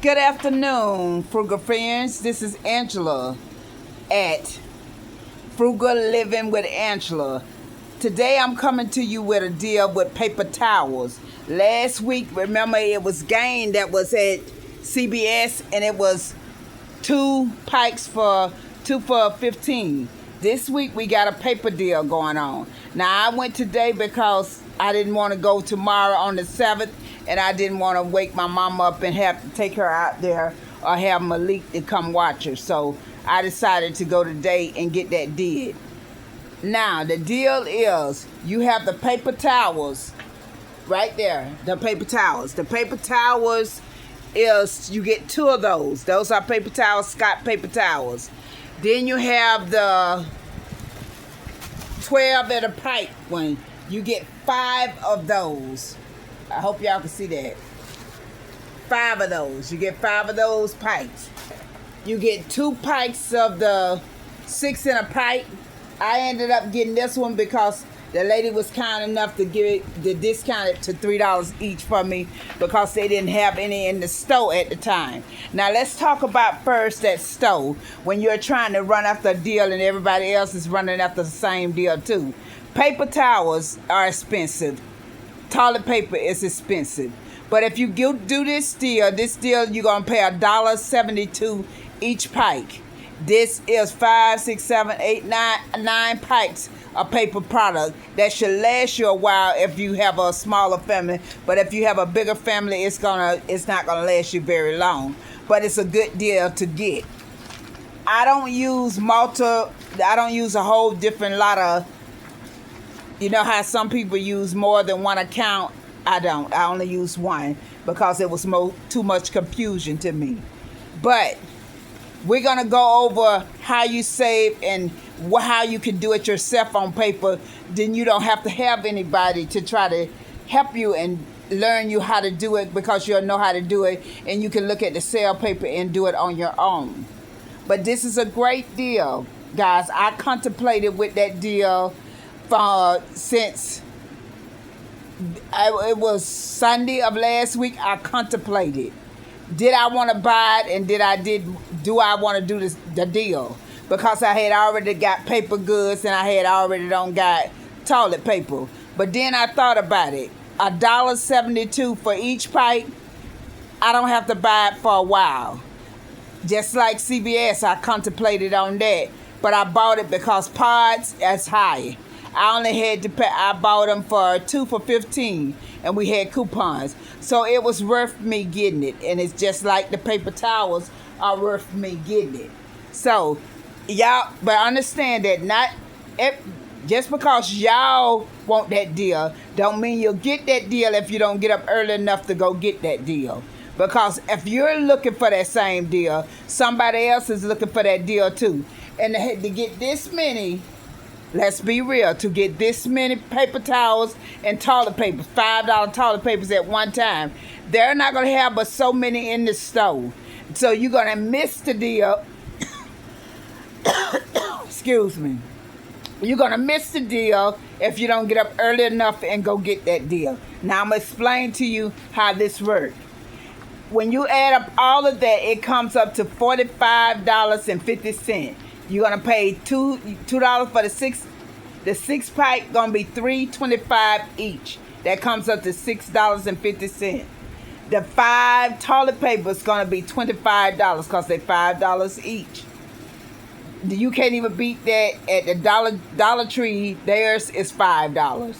Good afternoon, Frugal friends. This is Angela at Frugal Living with Angela. Today I'm coming to you with a deal with paper towels. Last week, remember, it was Gain that was at CBS, and it was 2 pikes for 2 for 15. This week we got a paper deal going on. Now I went today because I didn't want to go tomorrow on the 7th, and I didn't want to wake my mom up and have to take her out there or have Malik to come watch her. So I decided to go today and get that did. Now the deal is you have the paper towels right there. The paper towels. The paper towels is you get 2 of those. Those are paper towels, Scott paper towels. Then you have the 12 at a pipe one. You get 5 of those. I hope y'all can see that. 5 of those. You get 5 of those pipes. You get 2 pikes of the 6 in a pipe. I ended up getting this one because the lady was kind enough to give it the discount to $3 each for me because they didn't have any in the store at the time. Now let's talk about first that store when you're trying to run after a deal and everybody else is running after the same deal too. Paper towels are expensive. Toilet paper is expensive. But if you do this deal you're gonna pay $1.72 each pike. This is 5, 6, 7, 8, 9 pikes of paper product that should last you a while if you have a smaller family. But if you have a bigger family, it's not gonna last you very long. But it's a good deal to get. I don't use a whole different lot of. You know how some people use more than one account? I don't. I only use one because it was too much confusion to me. But we're going to go over how you save and how you can do it yourself on paper. Then you don't have to have anybody to try to help you and learn you how to do it because you'll know how to do it. And you can look at the sale paper and do it on your own. But this is a great deal, guys. I contemplated with that deal since it was Sunday of last week. I contemplated. Did I want to buy it, and do I want to do the deal? Because I had already got paper goods and I had already got toilet paper. But then I thought about it. $1.72 for each pipe. I don't have to buy it for a while. Just like CBS, I contemplated on that. But I bought it because pods is high. I only had to pay. I bought them for 2 for 15, and we had coupons, so it was worth me getting it. And it's just like the paper towels are worth me getting it. So y'all, but understand that just because y'all want that deal, don't mean you'll get that deal if you don't get up early enough to go get that deal. Because if you're looking for that same deal, somebody else is looking for that deal too, and to get this many. Let's be real, to get this many paper towels and toilet papers, $5 toilet papers at one time, they're not going to have but so many in the store. So you're going to miss the deal. Excuse me. You're going to miss the deal if you don't get up early enough and go get that deal. Now I'm going to explain to you how this works. When you add up all of that, it comes up to $45.50. You're gonna pay $2 for the 6. The 6 pipe gonna be $3.25 each. That comes up to $6.50. The 5 toilet papers gonna be $25 because they're $5 each. You can't even beat that at the Dollar Tree. Theirs is $5,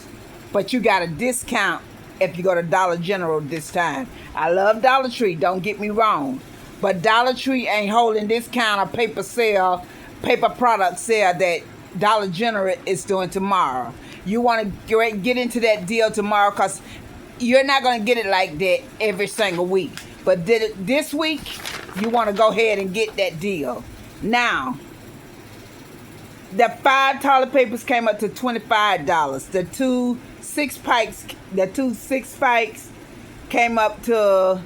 but you got a discount if you go to Dollar General this time. I love Dollar Tree. Don't get me wrong, but Dollar Tree ain't holding this kind of paper product sale that Dollar General is doing tomorrow. You want to get into that deal tomorrow because you're not going to get it like that every single week. But this week, you want to go ahead and get that deal. Now, the 5 toilet papers came up to $25. The 2 6 pikes came up to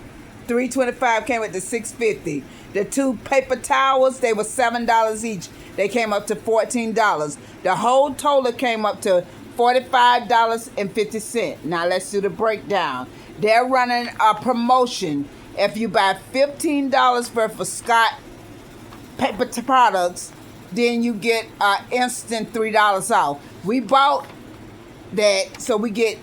$3.25, came up to $6.50. The 2 paper towels, they were $7 each. They came up to $14. The whole total came up to $45.50. Now let's do the breakdown. They're running a promotion If you buy $15 worth of Scott paper products, then you get instant $3 off. We bought that, so we get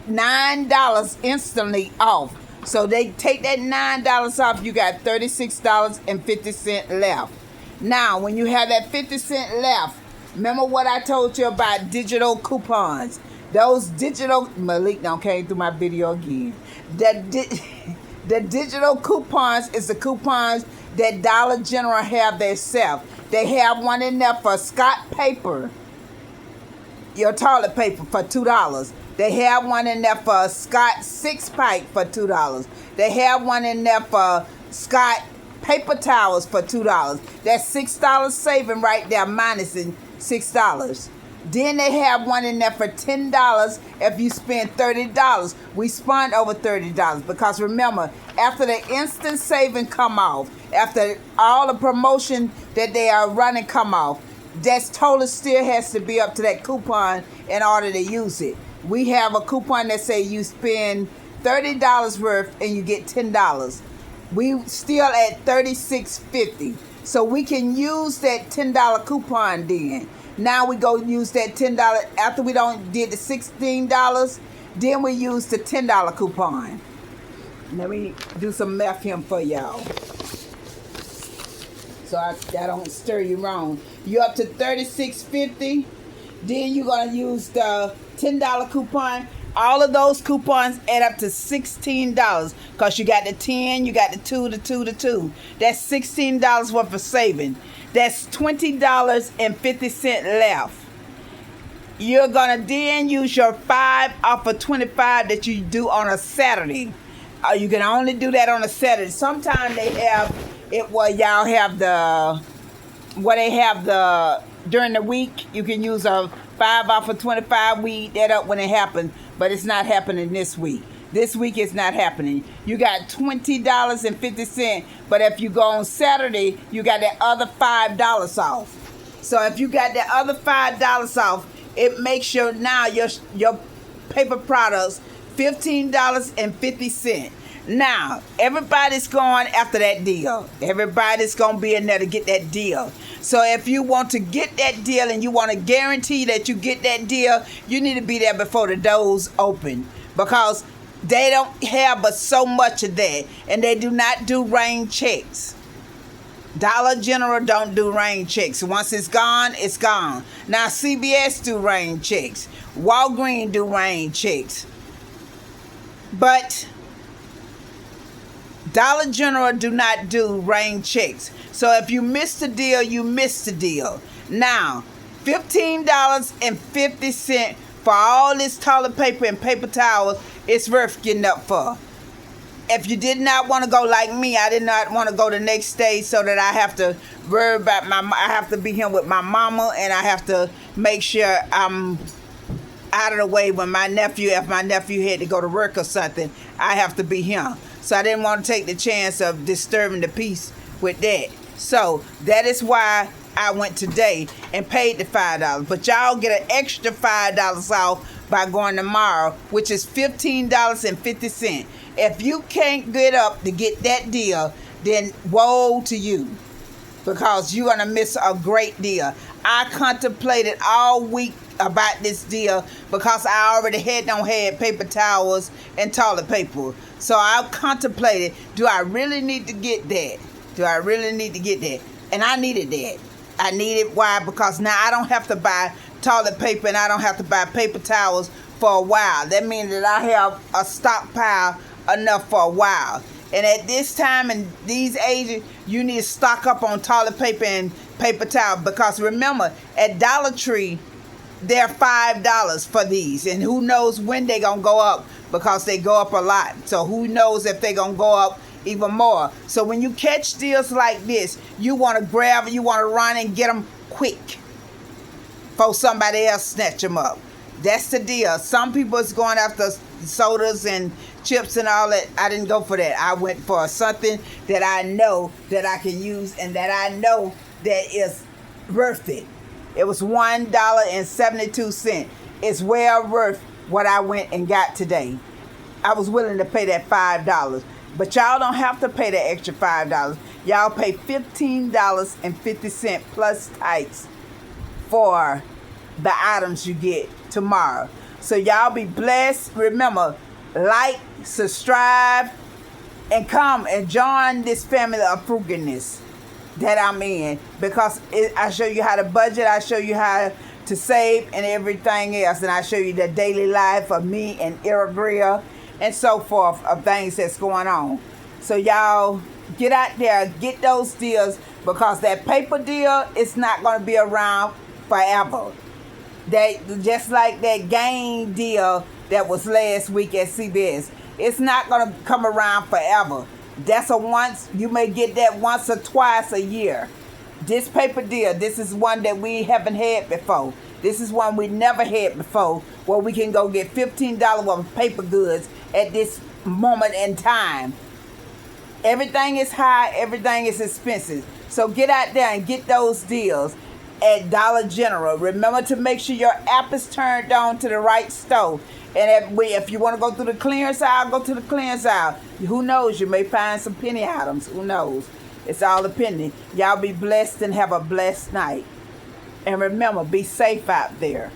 $9 instantly off. So they take that $9 off, you got $36.50 left. Now, when you have that 50 cent left, remember what I told you about digital coupons. Those digital, Malik don't came through my video again. The digital coupons is the coupons that Dollar General have themselves. They have one in there for Scott paper, your toilet paper, for $2. They have one in there for Scott 6-pack for $2. They have one in there for Scott paper towels for $2. That's $6 saving right there, minus $6. Then they have one in there for $10 if you spend $30. We spent over $30 because remember, after the instant saving come off, after all the promotion that they are running come off, that total still has to be up to that coupon in order to use it. We have a coupon that say you spend $30 worth and you get $10. We still at $36.50. So we can use that $10 coupon then. Now we go use that $10 after we did the $16, then we use the $10 coupon. Let me do some math here for y'all, so I don't stir you wrong. You're up to $36.50. Then you're gonna use the $10 coupon. All of those coupons add up to $16 because you got the 10, you got the 2, the 2, the 2. That's $16 worth of saving. That's $20.50 left. You're gonna then use your 5 off of 25 that you do on a Saturday. You can only do that on a Saturday. Sometimes they have it where y'all have during the week you can use a 5 off of 25. We eat that up when it happens, but it's not happening this week. This week it's not happening. You got $20.50, but if you go on Saturday, you got that other $5 off. So if you got that other $5 off, it makes your paper products $15.50. Now, everybody's going after that deal. Everybody's going to be in there to get that deal. So if you want to get that deal and you want to guarantee that you get that deal, you need to be there before the doors open, because they don't have but so much of that, and they do not do rain checks. Dollar General don't do rain checks. Once it's gone, it's gone. Now CVS do rain checks. Walgreens do rain checks. But Dollar General do not do rain checks. So if you miss the deal, you miss the deal. Now, $15.50 for all this toilet paper and paper towels, it's worth getting up for. If you did not want to go like me, I did not want to go the next day so that I have to worry about I have to be here with my mama, and I have to make sure I'm out of the way when if my nephew had to go to work or something, I have to be here. So I didn't want to take the chance of disturbing the peace with that. So that is why I went today and paid the $5. But y'all get an extra $5 off by going tomorrow, which is $15.50. If you can't get up to get that deal, then woe to you, because you're going to miss a great deal. I contemplated all week about this deal because I already had paper towels and toilet paper. So I contemplated, do I really need to get that? Do I really need to get that? And I needed that. I needed, why? Because now I don't have to buy toilet paper and I don't have to buy paper towels for a while. That means that I have a stockpile enough for a while. And at this time and these ages, you need to stock up on toilet paper and paper towel, because remember, at Dollar Tree, they're $5 for these, and who knows when they're gonna go up, because they go up a lot. So who knows if they're gonna go up even more. So when you catch deals like this, you want to grab, you want to run and get them quick before somebody else snatch them up. That's the deal. Some people is going after sodas and chips and all that. I didn't go for that. I went for something that I know that I can use and that I know that is worth it. It was $1.72. It's well worth what I went and got today. I was willing to pay that $5. But y'all don't have to pay the extra $5. Y'all pay $15.50 plus tax for the items you get tomorrow. So y'all be blessed. Remember, like, subscribe, and come and join this family of frugalness that I'm in, because I show you how to budget, I show you how to save and everything else, and I show you the daily life of me and Iragria and so forth of things that's going on. So y'all get out there, get those deals, because that paper deal is not going to be around forever. They just like that game deal that was last week at CBS. It's not going to come around forever. That's a once, you may get that once or twice a year. This paper deal, this is one that we haven't had before. This is one we never had before, where we can go get $15 worth of paper goods at this moment in time. Everything is high, everything is expensive. So get out there and get those deals at Dollar General. Remember to make sure your app is turned on to the right store. And if you want to go through the clearance aisle, go to the clearance aisle. Who knows? You may find some penny items. Who knows? It's all depending. Y'all be blessed and have a blessed night. And remember, be safe out there.